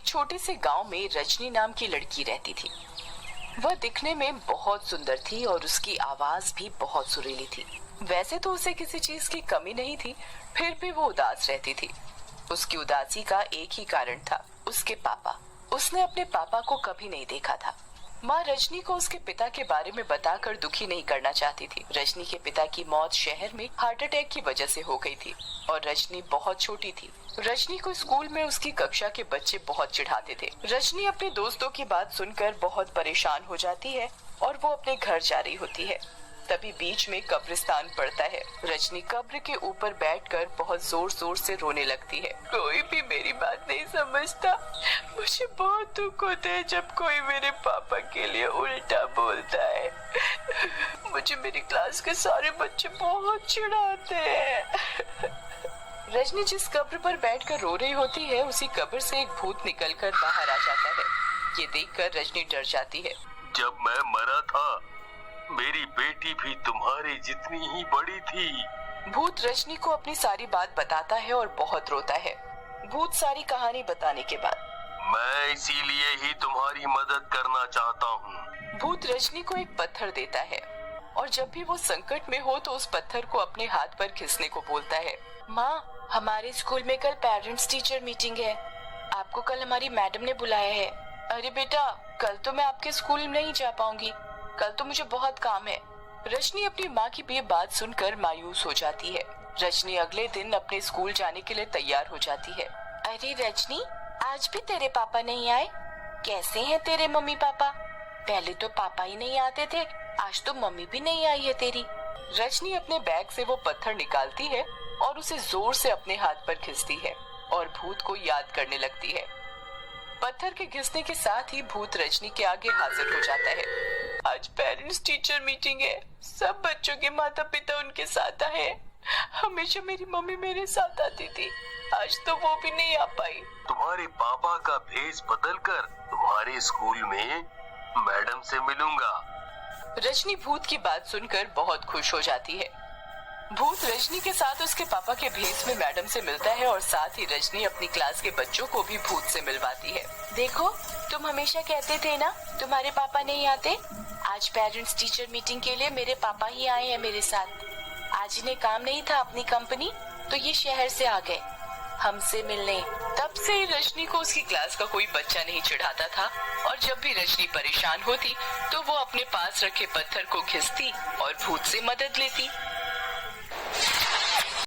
छोटे से गांव में रजनी नाम की लड़की रहती थी। वह दिखने में बहुत सुंदर थी और उसकी आवाज भी बहुत सुरीली थी। वैसे तो उसे किसी चीज की कमी नहीं थी, फिर भी वो उदास रहती थी। उसकी उदासी का एक ही कारण था, उसके पापा। उसने अपने पापा को कभी नहीं देखा था। माँ रजनी को उसके पिता के बारे में बताकर दुखी नहीं करना चाहती थी। रजनी के पिता की मौत शहर में हार्ट अटैक की वजह से हो गई थी और रजनी बहुत छोटी थी। रजनी को स्कूल में उसकी कक्षा के बच्चे बहुत चिढ़ाते थे। रजनी अपने दोस्तों की बात सुनकर बहुत परेशान हो जाती है और वो अपने घर जा रही होती है। तभी बीच में कब्रिस्तान पड़ता है। रजनी कब्र के ऊपर बैठकर बहुत जोर जोर से रोने लगती है। कोई भी मेरी बात नहीं समझता। मुझे बहुत दुख होता है जब कोई मेरे पापा के लिए उल्टा बोलता है। मुझे मेरी क्लास के सारे बच्चे बहुत चिढ़ाते हैं। रजनी जिस कब्र पर बैठकर रो रही होती है, उसी कब्र से एक भूत निकलकर बाहर आ जाता है। ये देखकर रजनी डर जाती है। जब मैं मरा था, मेरी बेटी भी तुम्हारी जितनी ही बड़ी थी। भूत रजनी को अपनी सारी बात बताता है और बहुत रोता है। भूत सारी कहानी बताने के बाद, मैं इसीलिए ही तुम्हारी मदद करना चाहता हूँ। भूत रजनी को एक पत्थर देता है और जब भी वो संकट में हो तो उस पत्थर को अपने हाथ पर घिसने को बोलता है। माँ, हमारे स्कूल में कल पेरेंट्स टीचर मीटिंग है। आपको कल हमारी मैडम ने बुलाया है। अरे बेटा, कल तो मैं आपके स्कूल नहीं जा पाऊंगी। कल तो मुझे बहुत काम है। रजनी अपनी माँ की ये बात सुनकर मायूस हो जाती है। रजनी अगले दिन अपने स्कूल जाने के लिए तैयार हो जाती है। अरे रजनी, आज भी तेरे पापा नहीं आए? कैसे हैं तेरे मम्मी पापा? पहले तो पापा ही नहीं आते थे, आज तो मम्मी भी नहीं आई है तेरी। रजनी अपने बैग से वो पत्थर निकालती है और उसे जोर से अपने हाथ पर घिसती है और भूत को याद करने लगती है। पत्थर के घिसने के साथ ही भूत रजनी के आगे हाजिर हो जाता है। आज पेरेंट्स टीचर मीटिंग है। सब बच्चों के माता पिता उनके साथ आए। हमेशा मेरी मम्मी मेरे साथ आती थी, आज तो वो भी नहीं आ पाई। तुम्हारे पापा का भेष बदलकर तुम्हारे स्कूल में मैडम से मिलूंगा। रजनी भूत की बात सुनकर बहुत खुश हो जाती है। भूत रजनी के साथ उसके पापा के भेष में मैडम से मिलता है और साथ ही रजनी अपनी क्लास के बच्चों को भी भूत से मिलवाती है। देखो, तुम हमेशा कहते थे ना तुम्हारे पापा नहीं आते। आज पेरेंट्स टीचर मीटिंग के लिए मेरे पापा ही आए हैं मेरे साथ। आज इन्हें काम नहीं था अपनी कंपनी, तो ये शहर से आ गए हमसे मिलने। तब से रजनी को उसकी क्लास का कोई बच्चा नहीं चिढ़ाता था और जब भी रजनी परेशान होती तो वो अपने पास रखे पत्थर को घिसती और भूत से मदद लेती।